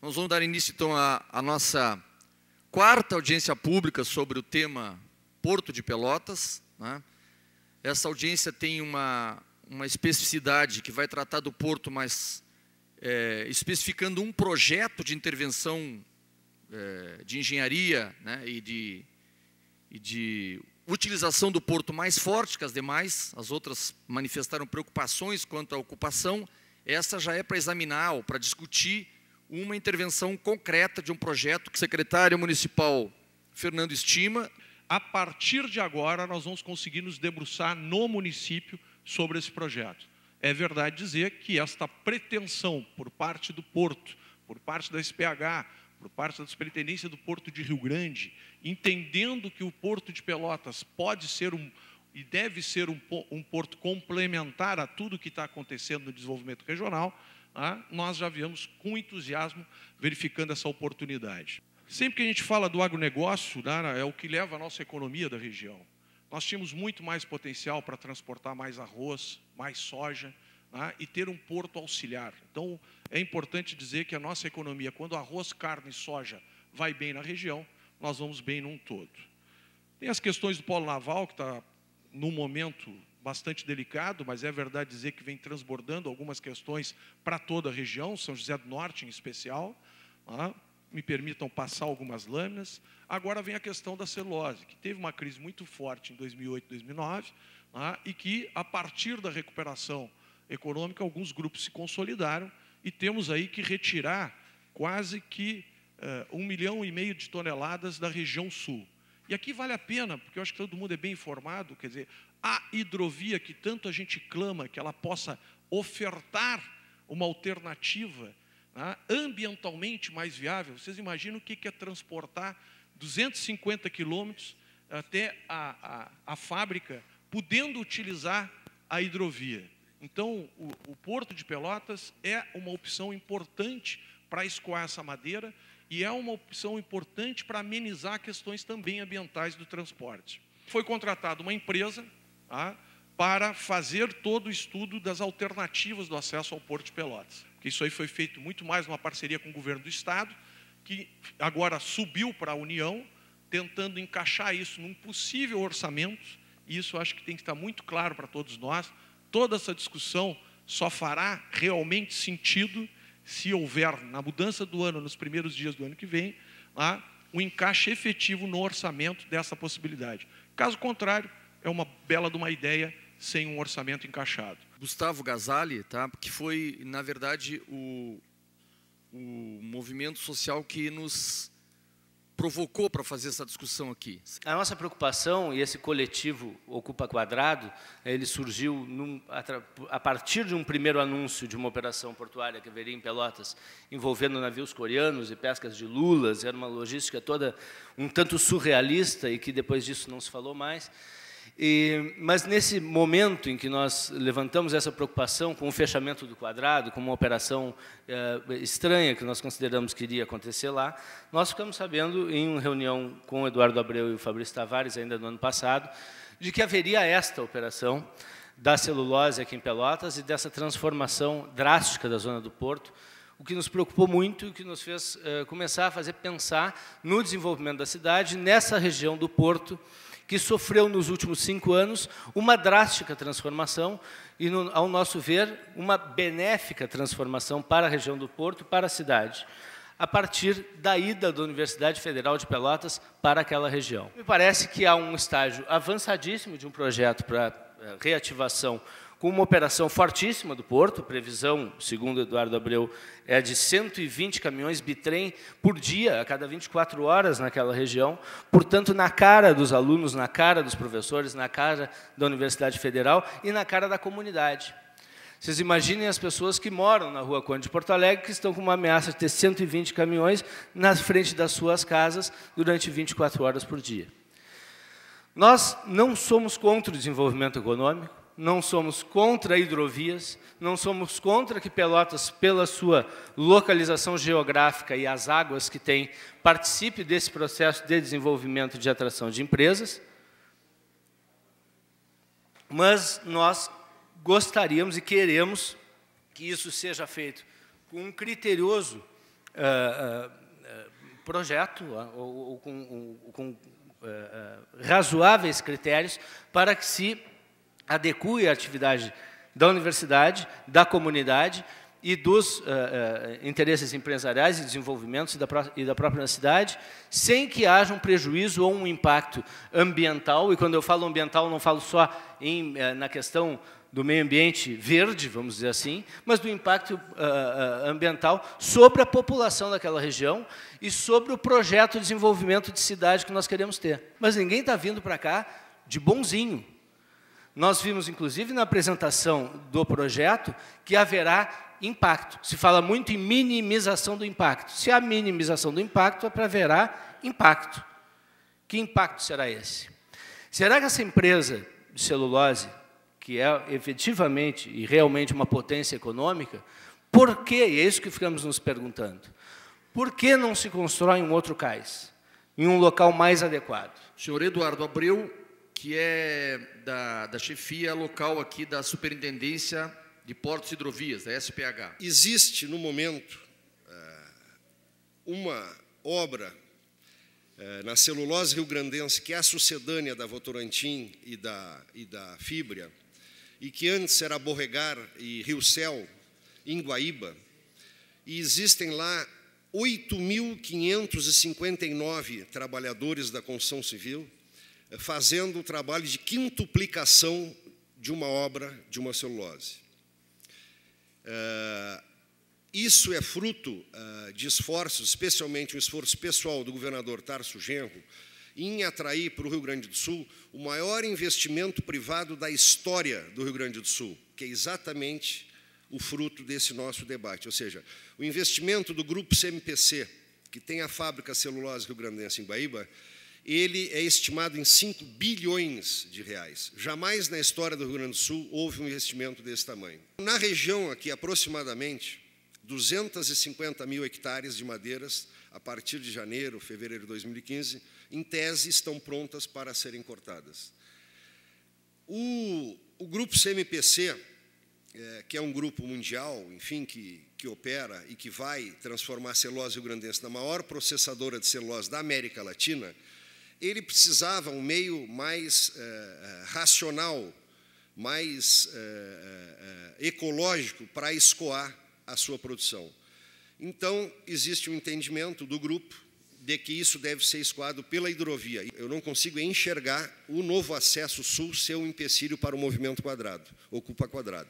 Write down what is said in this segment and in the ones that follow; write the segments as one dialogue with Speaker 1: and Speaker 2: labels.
Speaker 1: Nós vamos dar início, então, à nossa quarta audiência pública sobre o tema Porto de Pelotas, né? Essa audiência tem uma especificidade que vai tratar do porto, mas especificando um projeto de intervenção de engenharia, né, e de utilização do porto mais forte que as demais. As outras manifestaram preocupações quanto à ocupação. Essa já é para examinar ou para discutir uma intervenção concreta de um projeto que o secretário municipal Fernando estima.
Speaker 2: A partir de agora, nós vamos conseguir nos debruçar no município sobre esse projeto. É verdade dizer que esta pretensão por parte do Porto, por parte da SPH, por parte da Superintendência do Porto de Rio Grande, entendendo que o Porto de Pelotas pode ser e deve ser um porto complementar a tudo que está acontecendo no desenvolvimento regional, nós já viemos com entusiasmo verificando essa oportunidade. Sempre que a gente fala do agronegócio, é o que leva a nossa economia da região. Nós tínhamos muito mais potencial para transportar mais arroz, mais soja, e ter um porto auxiliar. Então, é importante dizer que a nossa economia, quando arroz, carne e soja vai bem na região, nós vamos bem num todo. Tem as questões do polo naval, que está num momento bastante delicado, mas é verdade dizer que vem transbordando algumas questões para toda a região, São José do Norte em especial. Me permitam passar algumas lâminas. Agora vem a questão da celulose, que teve uma crise muito forte em 2008, 2009, e que, a partir da recuperação econômica, alguns grupos se consolidaram e temos aí que retirar quase que 1,5 milhão de toneladas da região sul. E aqui vale a pena, porque eu acho que todo mundo é bem informado, quer dizer, a hidrovia que tanto a gente clama que ela possa ofertar uma alternativa ambientalmente mais viável. Vocês imaginam o que é transportar 250 quilômetros até a fábrica, podendo utilizar a hidrovia? Então, o Porto de Pelotas é uma opção importante para escoar essa madeira e é uma opção importante para amenizar questões também ambientais do transporte. Foi contratada uma empresa para fazer todo o estudo das alternativas do acesso ao Porto de Pelotas. Isso aí foi feito muito mais numa parceria com o governo do Estado, que agora subiu para a União, tentando encaixar isso num possível orçamento, e isso acho que tem que estar muito claro para todos nós. Toda essa discussão só fará realmente sentido se houver, na mudança do ano, nos primeiros dias do ano que vem, um encaixe efetivo no orçamento dessa possibilidade. Caso contrário, é uma bela de uma ideia sem um orçamento encaixado.
Speaker 1: Gustavo Gasali, que foi, na verdade, o movimento social que nos provocou para fazer essa discussão aqui.
Speaker 3: A nossa preocupação, e esse coletivo Ocupa Quadrado, ele surgiu a partir de um primeiro anúncio de uma operação portuária que haveria em Pelotas, envolvendo navios coreanos e pescas de lulas. Era uma logística toda um tanto surrealista e que depois disso não se falou mais. Mas nesse momento em que nós levantamos essa preocupação com o fechamento do quadrado, com uma operação estranha que nós consideramos que iria acontecer lá, nós ficamos sabendo, em uma reunião com o Eduardo Abreu e o Fabrício Tavares, ainda no ano passado, de que haveria esta operação da celulose aqui em Pelotas e dessa transformação drástica da zona do Porto, o que nos preocupou muito e que nos fez começar a fazer pensar no desenvolvimento da cidade, nessa região do Porto, que sofreu nos últimos 5 anos uma drástica transformação e, ao nosso ver, uma benéfica transformação para a região do Porto, para a cidade, a partir da ida da Universidade Federal de Pelotas para aquela região. Me parece que há um estágio avançadíssimo de um projeto para reativação com uma operação fortíssima do Porto, previsão, segundo Eduardo Abreu, é de 120 caminhões bitrem por dia, a cada 24 horas naquela região, portanto, na cara dos alunos, na cara dos professores, na cara da Universidade Federal e na cara da comunidade. Vocês imaginem as pessoas que moram na Rua Conde de Porto Alegre, que estão com uma ameaça de ter 120 caminhões na frente das suas casas durante 24 horas por dia. Nós não somos contra o desenvolvimento econômico, não somos contra hidrovias, não somos contra que Pelotas, pela sua localização geográfica e as águas que tem, participe desse processo de desenvolvimento de atração de empresas, mas nós gostaríamos e queremos que isso seja feito com um criterioso projeto ou com razoáveis critérios para que se adeque a atividade da universidade, da comunidade e dos interesses empresariais e desenvolvimentos e da própria cidade, sem que haja um prejuízo ou um impacto ambiental. E quando eu falo ambiental, não falo só na questão do meio ambiente verde, vamos dizer assim, mas do impacto ambiental sobre a população daquela região e sobre o projeto de desenvolvimento de cidade que nós queremos ter. Mas ninguém está vindo para cá de bonzinho. Nós vimos, inclusive, na apresentação do projeto, que haverá impacto. Se fala muito em minimização do impacto. Se há minimização do impacto, é para haverá impacto. Que impacto será esse? Será que essa empresa de celulose, que é efetivamente e realmente uma potência econômica, por que, é isso que ficamos nos perguntando, por que não se constrói um outro cais, em um local mais adequado?
Speaker 1: Senhor Eduardo Abreu, que é da chefia local aqui da Superintendência de Portos e Hidrovias, da SPH.
Speaker 4: Existe, no momento, uma obra na celulose rio-grandense, que é a sucedânea da Votorantim e da Fibria, e que antes era Borregar e Rio Céu, em Guaíba, e existem lá 8.559 trabalhadores da construção civil fazendo o trabalho de quintuplicação de uma obra de uma celulose. Isso é fruto de esforços, especialmente um esforço pessoal do governador Tarso Genro, em atrair para o Rio Grande do Sul o maior investimento privado da história do Rio Grande do Sul, que é exatamente o fruto desse nosso debate. Ou seja, o investimento do Grupo CMPC, que tem a fábrica celulose rio-grandense em Guaíba, ele é estimado em 5 bilhões de reais. Jamais na história do Rio Grande do Sul houve um investimento desse tamanho. Na região aqui, aproximadamente 250 mil hectares de madeiras, a partir de janeiro, fevereiro de 2015, em tese, estão prontas para serem cortadas. O grupo CMPC, que é um grupo mundial, enfim, que opera e que vai transformar a celulose rio-grandense na maior processadora de celulose da América Latina, ele precisava um meio mais racional, mais ecológico para escoar a sua produção. Então, existe um entendimento do grupo de que isso deve ser escoado pela hidrovia. Eu não consigo enxergar o novo acesso sul ser um empecilho para o movimento quadrado, ocupa quadrado.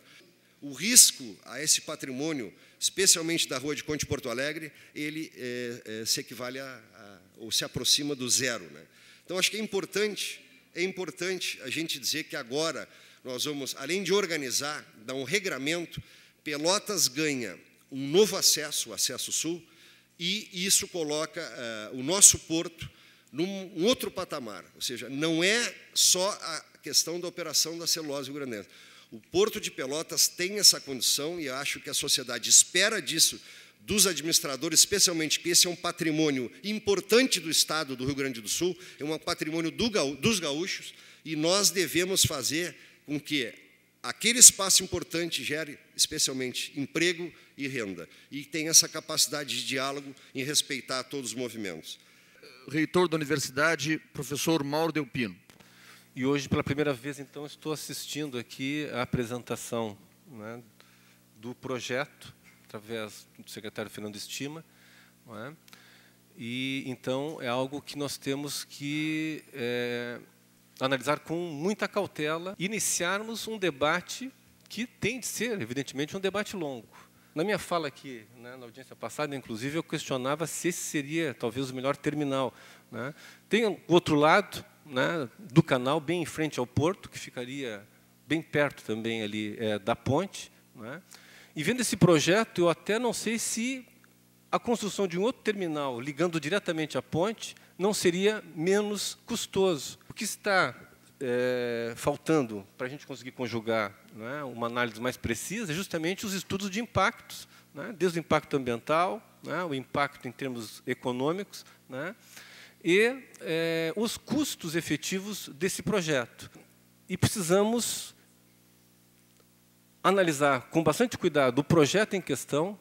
Speaker 4: O risco a esse patrimônio, especialmente da Rua de Conde Porto Alegre, ele se equivale ou se aproxima do zero, né? Então, acho que é importante a gente dizer que agora nós vamos, além de organizar, dar um regramento. Pelotas ganha um novo acesso, o acesso sul, e isso coloca o nosso porto num outro patamar. Ou seja, não é só a questão da operação da celulose rio-grandense. O Porto de Pelotas tem essa condição, e acho que a sociedade espera disso dos administradores, especialmente que esse é um patrimônio importante do Estado do Rio Grande do Sul, é um patrimônio dos gaúchos, e nós devemos fazer com que aquele espaço importante gere, especialmente, emprego e renda, e tem essa capacidade de diálogo em respeitar todos os movimentos.
Speaker 1: Reitor da Universidade, professor Mauro Delpino.
Speaker 5: E hoje, pela primeira vez, então, estou assistindo aqui a apresentação, né, do projeto, através do secretário Fernando Estima, não é? E, então, é algo que nós temos que analisar com muita cautela, iniciarmos um debate que tem de ser, evidentemente, um debate longo. Na minha fala aqui, né, na audiência passada, inclusive, eu questionava se esse seria, talvez, o melhor terminal, né? Tem o outro lado, né, do canal, bem em frente ao porto, que ficaria bem perto também ali da ponte, né? E vendo esse projeto, eu até não sei se a construção de um outro terminal ligando diretamente à ponte não seria menos custoso. O que está faltando para a gente conseguir conjugar, né, uma análise mais precisa é justamente os estudos de impactos, né, desde o impacto ambiental, né, o impacto em termos econômicos, né, e os custos efetivos desse projeto. E precisamos analisar com bastante cuidado o projeto em questão,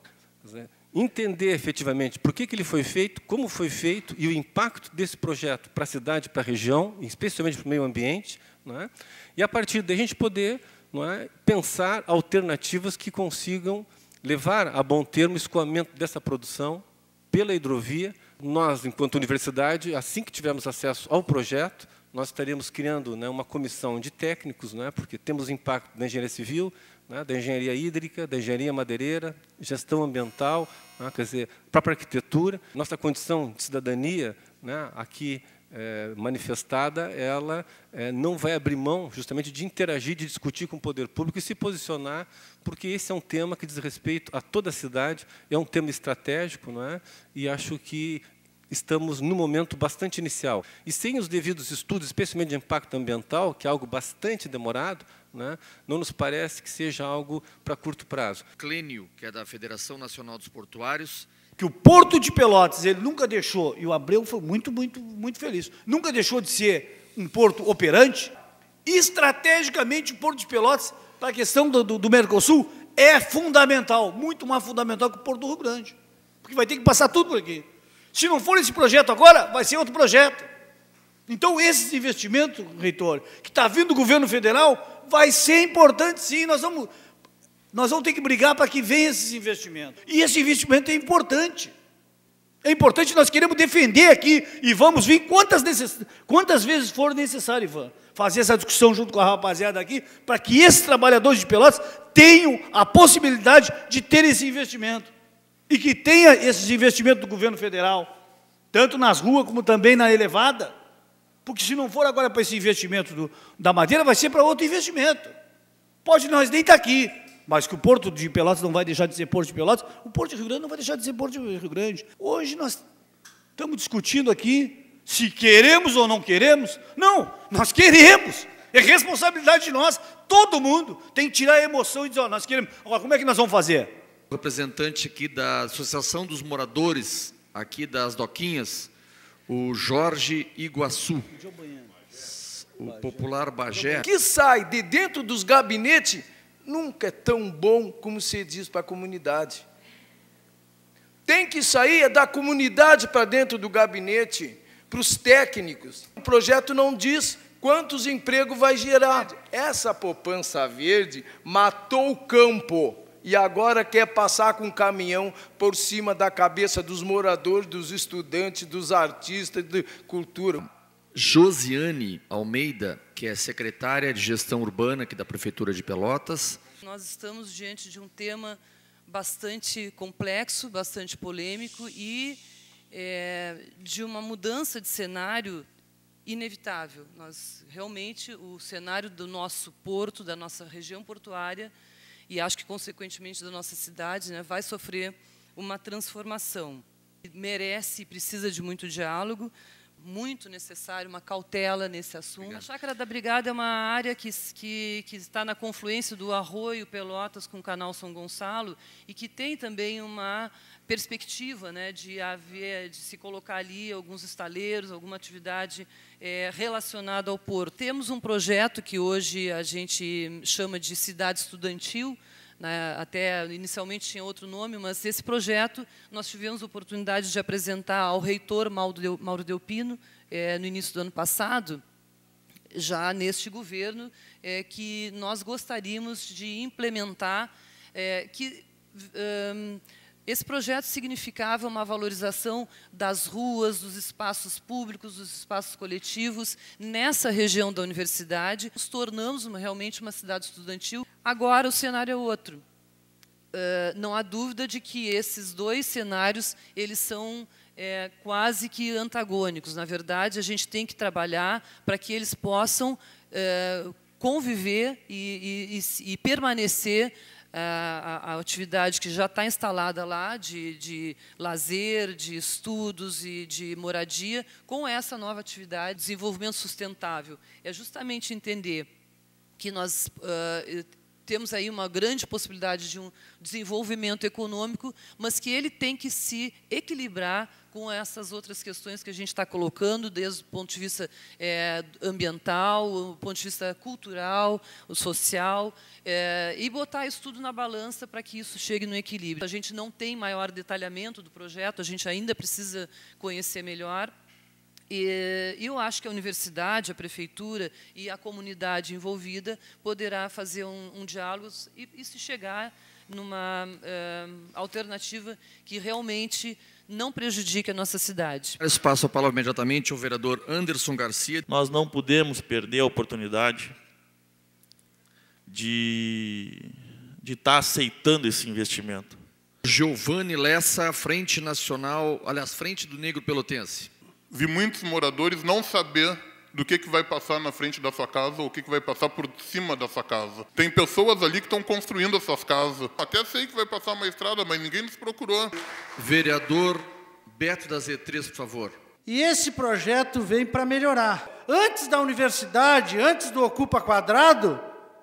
Speaker 5: entender efetivamente por que ele foi feito, como foi feito e o impacto desse projeto para a cidade, para a região, especialmente para o meio ambiente, não é? E, a partir daí, a gente poder, não é, pensar alternativas que consigam levar a bom termo o escoamento dessa produção pela hidrovia. Nós, enquanto universidade, assim que tivermos acesso ao projeto, nós estaremos criando, né, uma comissão de técnicos, né, porque temos impacto da engenharia civil, né, da engenharia hídrica, da engenharia madeireira, gestão ambiental, né, quer dizer, própria arquitetura. Nossa condição de cidadania, né, aqui manifestada, ela não vai abrir mão justamente de interagir, de discutir com o poder público e se posicionar, porque esse é um tema que diz respeito a toda a cidade, é um tema estratégico, não é? E acho que estamos num momento bastante inicial. E sem os devidos estudos, especialmente de impacto ambiental, que é algo bastante demorado, né, não nos parece que seja algo para curto prazo.
Speaker 1: Clênio, que é da Federação Nacional dos Portuários,
Speaker 6: que o Porto de Pelotas, ele nunca deixou, e o Abreu foi muito feliz, nunca deixou de ser um porto operante. Estrategicamente, o Porto de Pelotas, para a questão do Mercosul, é fundamental, muito mais fundamental que o Porto do Rio Grande, porque vai ter que passar tudo por aqui. Se não for esse projeto agora, vai ser outro projeto. Então, esse investimento, reitor, que está vindo do governo federal, vai ser importante, sim. Nós vamos ter que brigar para que venha esses investimentos. E esse investimento é importante. É importante, nós queremos defender aqui e vamos vir quantas vezes for necessário, Ivan, fazer essa discussão junto com a rapaziada aqui, para que esses trabalhadores de Pelotas tenham a possibilidade de ter esse investimento. E que tenha esses investimentos do governo federal, tanto nas ruas como também na elevada, porque se não for agora para esse investimento da madeira, vai ser para outro investimento. Pode nós nem estar aqui, mas que o Porto de Pelotas não vai deixar de ser Porto de Pelotas, o Porto de Rio Grande não vai deixar de ser Porto de Rio Grande. Hoje nós estamos discutindo aqui se queremos ou não queremos. Não, nós queremos. É responsabilidade de nós. Todo mundo tem que tirar a emoção e dizer, ó, nós queremos. Agora, como é que nós vamos fazer?
Speaker 1: Representante aqui da Associação dos Moradores, aqui das Doquinhas, o Jorge Iguaçu, o popular Bagé.
Speaker 7: O que sai de dentro dos gabinetes nunca é tão bom como se diz para a comunidade. Tem que sair da comunidade para dentro do gabinete, para os técnicos. O projeto não diz quantos empregos vai gerar. Essa poupança verde matou o campo. E agora quer passar com um caminhão por cima da cabeça dos moradores, dos estudantes, dos artistas de cultura.
Speaker 1: Josiane Almeida, que é secretária de Gestão Urbana aqui da Prefeitura de Pelotas.
Speaker 8: Nós estamos diante de um tema bastante complexo, bastante polêmico e de uma mudança de cenário inevitável. Realmente, o cenário do nosso porto, da nossa região portuária, e acho que, consequentemente, da nossa cidade, né, vai sofrer uma transformação. Merece e precisa de muito diálogo, muito necessário, uma cautela nesse assunto. Obrigado. A Chácara da Brigada é uma área que está na confluência do Arroio Pelotas com o canal São Gonçalo e que tem também uma perspectiva, né, de se colocar ali alguns estaleiros, alguma atividade relacionada ao porto. Temos um projeto que hoje a gente chama de Cidade Estudantil, né, até inicialmente tinha outro nome, mas esse projeto nós tivemos a oportunidade de apresentar ao reitor Mauro Delpino no início do ano passado, já neste governo, que nós gostaríamos de implementar, esse projeto significava uma valorização das ruas, dos espaços públicos, dos espaços coletivos nessa região da universidade. Nos tornamos realmente uma cidade estudantil. Agora o cenário é outro. Não há dúvida de que esses dois cenários eles são quase que antagônicos. Na verdade, a gente tem que trabalhar para que eles possam conviver e permanecer a atividade que já está instalada lá, de lazer, de estudos e de moradia, com essa nova atividade, desenvolvimento sustentável. É justamente entender que nós temos aí uma grande possibilidade de um desenvolvimento econômico, mas que ele tem que se equilibrar com essas outras questões que a gente está colocando, desde o ponto de vista ambiental, o ponto de vista cultural, o social, e botar isso tudo na balança para que isso chegue no equilíbrio. A gente não tem maior detalhamento do projeto, a gente ainda precisa conhecer melhor. E eu acho que a universidade, a prefeitura e a comunidade envolvida poderá fazer um diálogo e se chegar numa alternativa que realmente não prejudique a nossa cidade.
Speaker 1: Eu passo a palavra imediatamente ao vereador Anderson Garcia.
Speaker 9: Nós não podemos perder a oportunidade de estar aceitando esse investimento.
Speaker 1: Giovanni Lessa, Frente Nacional, aliás, Frente do Negro Pelotense.
Speaker 10: Vi muitos moradores não saber do que vai passar na frente da sua casa ou o que vai passar por cima da sua casa. Tem pessoas ali que estão construindo essas casas. Até sei que vai passar uma estrada, mas ninguém nos procurou.
Speaker 1: Vereador Beto da Z3, por favor.
Speaker 11: E esse projeto vem para melhorar. Antes da universidade, antes do Ocupa Quadrado,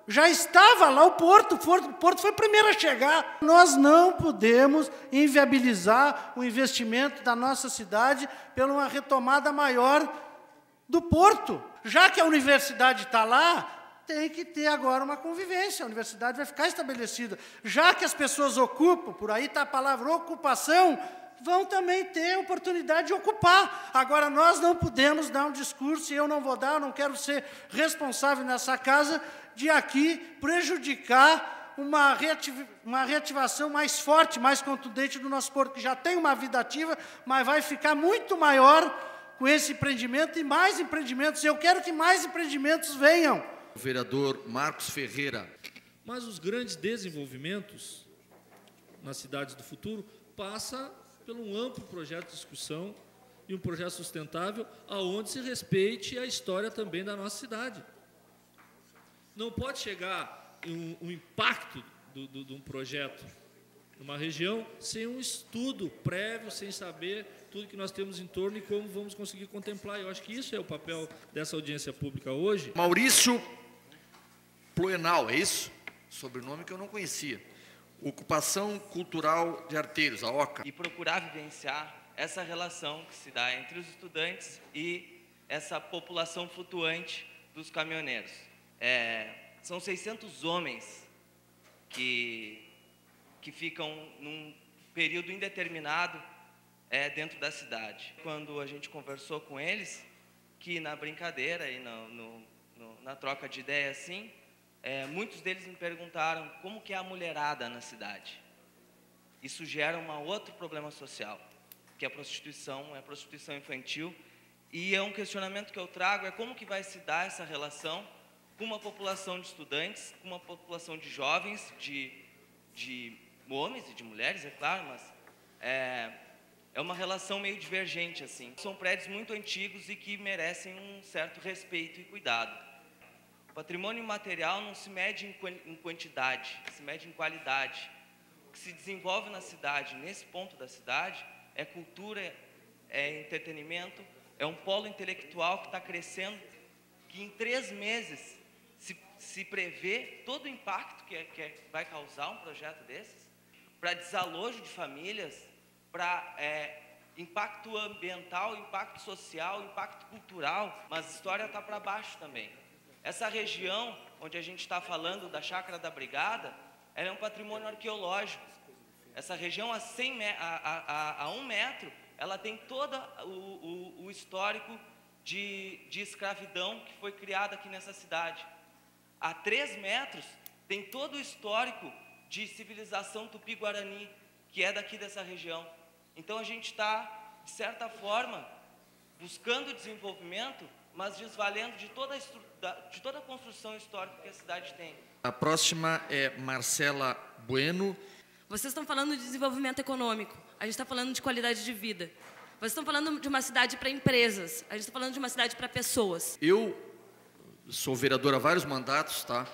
Speaker 11: já estava lá o Porto foi o primeiro a chegar. Nós não podemos inviabilizar o investimento da nossa cidade pela uma retomada maior do Porto. Já que a universidade está lá, tem que ter agora uma convivência, a universidade vai ficar estabelecida. Já que as pessoas ocupam, por aí está a palavra ocupação, vão também ter oportunidade de ocupar. Agora, nós não podemos dar um discurso, e eu não vou dar, eu não quero ser responsável nessa casa, de aqui prejudicar uma reativação mais forte, mais contundente do nosso porto, que já tem uma vida ativa, mas vai ficar muito maior com esse empreendimento e mais empreendimentos. Eu quero que mais empreendimentos venham.
Speaker 1: O vereador Marcos Ferreira.
Speaker 12: Mas os grandes desenvolvimentos nas cidades do futuro passa por um amplo projeto de discussão e um projeto sustentável aonde se respeite a história também da nossa cidade. Não pode chegar um impacto de um projeto numa região sem um estudo prévio, sem saber tudo que nós temos em torno e como vamos conseguir contemplar. Eu acho que isso é o papel dessa audiência pública hoje.
Speaker 1: Maurício Ploenal, é isso? Sobrenome que eu não conhecia. Ocupação Cultural de Arteiros, a OCA.
Speaker 13: E procurar vivenciar essa relação que se dá entre os estudantes e essa população flutuante dos caminhoneiros. São 600 homens que ficam num período indeterminado dentro da cidade. Quando a gente conversou com eles, que na brincadeira e na troca de ideias, assim, muitos deles me perguntaram como que é a mulherada na cidade. Isso gera um outro problema social, que é a prostituição infantil. E um questionamento que eu trago como que vai se dar essa relação com uma população de estudantes, com uma população de jovens, de homens e de mulheres, é claro, mas é uma relação meio divergente, assim. São prédios muito antigos e que merecem um certo respeito e cuidado. O patrimônio imaterial não se mede em quantidade, se mede em qualidade. O que se desenvolve na cidade, nesse ponto da cidade, é cultura, é entretenimento, é um polo intelectual que está crescendo, que em 3 meses se prevê todo o impacto que vai causar um projeto desses, para desalojo de famílias, para impacto ambiental, impacto social, impacto cultural, mas a história está para baixo também. Essa região onde a gente está falando da Chácara da Brigada, ela é um patrimônio arqueológico. Essa região a 1 metro, ela tem todo o histórico de escravidão que foi criado aqui nessa cidade. A 3 metros, tem todo o histórico de civilização tupi-guarani, que é daqui dessa região. Então, a gente está, de certa forma, buscando desenvolvimento, mas desvalendo de toda a construção histórica que a cidade tem.
Speaker 1: A próxima é Marcela Bueno.
Speaker 14: Vocês estão falando de desenvolvimento econômico, a gente está falando de qualidade de vida. Vocês estão falando de uma cidade para empresas, a gente está falando de uma cidade para pessoas.
Speaker 1: Eu sou vereador há vários mandatos, tá?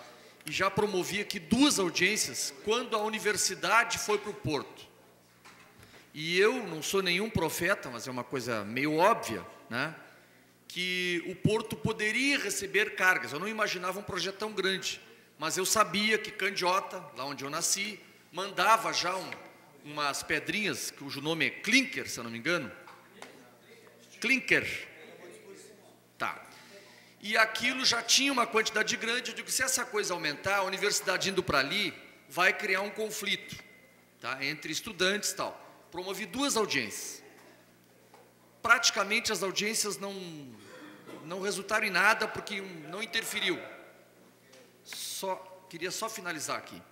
Speaker 1: E já promovi aqui 2 audiências quando a universidade foi para o Porto. E eu não sou nenhum profeta, mas é uma coisa meio óbvia, né? Que o Porto poderia receber cargas. Eu não imaginava um projeto tão grande, mas eu sabia que Candiota, lá onde eu nasci, mandava já umas pedrinhas, cujo nome é clinker, se eu não me engano. Clinker. Tá. E aquilo já tinha uma quantidade grande. Eu digo, se essa coisa aumentar, a universidade indo para ali, vai criar um conflito, tá, entre estudantes e tal. Promovi 2 audiências. Praticamente as audiências não resultaram em nada, porque não interferiu. Queria só finalizar aqui.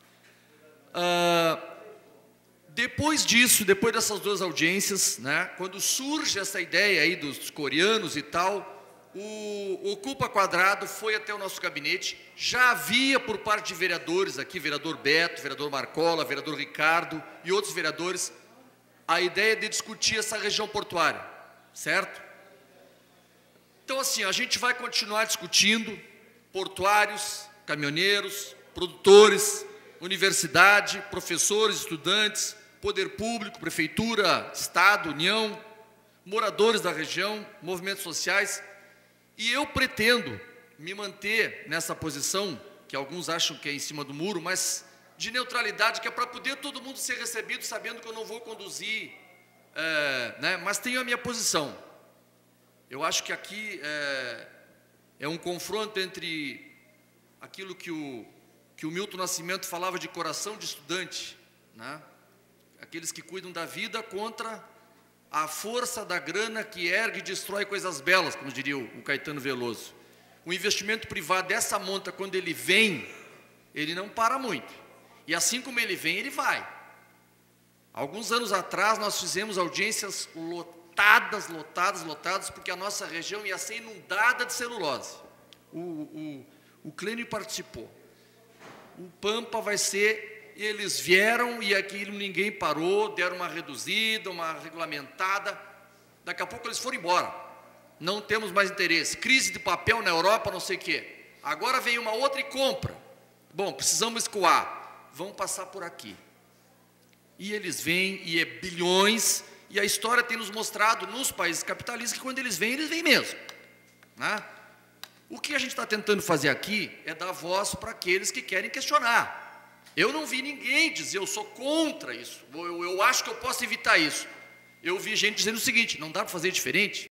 Speaker 1: Depois disso, depois dessas 2 audiências, né, quando surge essa ideia aí dos coreanos e tal, o Ocupa Quadrado foi até o nosso gabinete. Já havia por parte de vereadores aqui, vereador Beto, vereador Marcola, vereador Ricardo e outros vereadores, a ideia de discutir essa região portuária, certo? Então, assim, a gente vai continuar discutindo portuários, caminhoneiros, produtores, universidade, professores, estudantes, poder público, prefeitura, Estado, União, moradores da região, movimentos sociais. E eu pretendo me manter nessa posição, que alguns acham que é em cima do muro, mas de neutralidade, que é para poder todo mundo ser recebido, sabendo que eu não vou conduzir, né, mas tenho a minha posição. Eu acho que aqui é um confronto entre aquilo que o Milton Nascimento falava de coração de estudante, né, aqueles que cuidam da vida contra a força da grana que ergue e destrói coisas belas, como diria o Caetano Veloso. O investimento privado dessa monta, quando ele vem, ele não para muito. E assim como ele vem, ele vai. Alguns anos atrás, nós fizemos audiências lotadas, porque a nossa região ia ser inundada de celulose. O Clênio participou. O Pampa vai ser... Eles vieram e aquilo ninguém parou, deram uma reduzida, uma regulamentada. Daqui a pouco eles foram embora. Não temos mais interesse. Crise de papel na Europa, não sei o quê. Agora vem uma outra e compra. Bom, precisamos escoar. Vão passar por aqui. E eles vêm, e é bilhões, e a história tem nos mostrado nos países capitalistas que quando eles vêm mesmo. Né? O que a gente está tentando fazer aqui é dar voz para aqueles que querem questionar. Eu não vi ninguém dizer, eu sou contra isso, eu acho que eu posso evitar isso. Eu vi gente dizendo o seguinte, não dá para fazer diferente?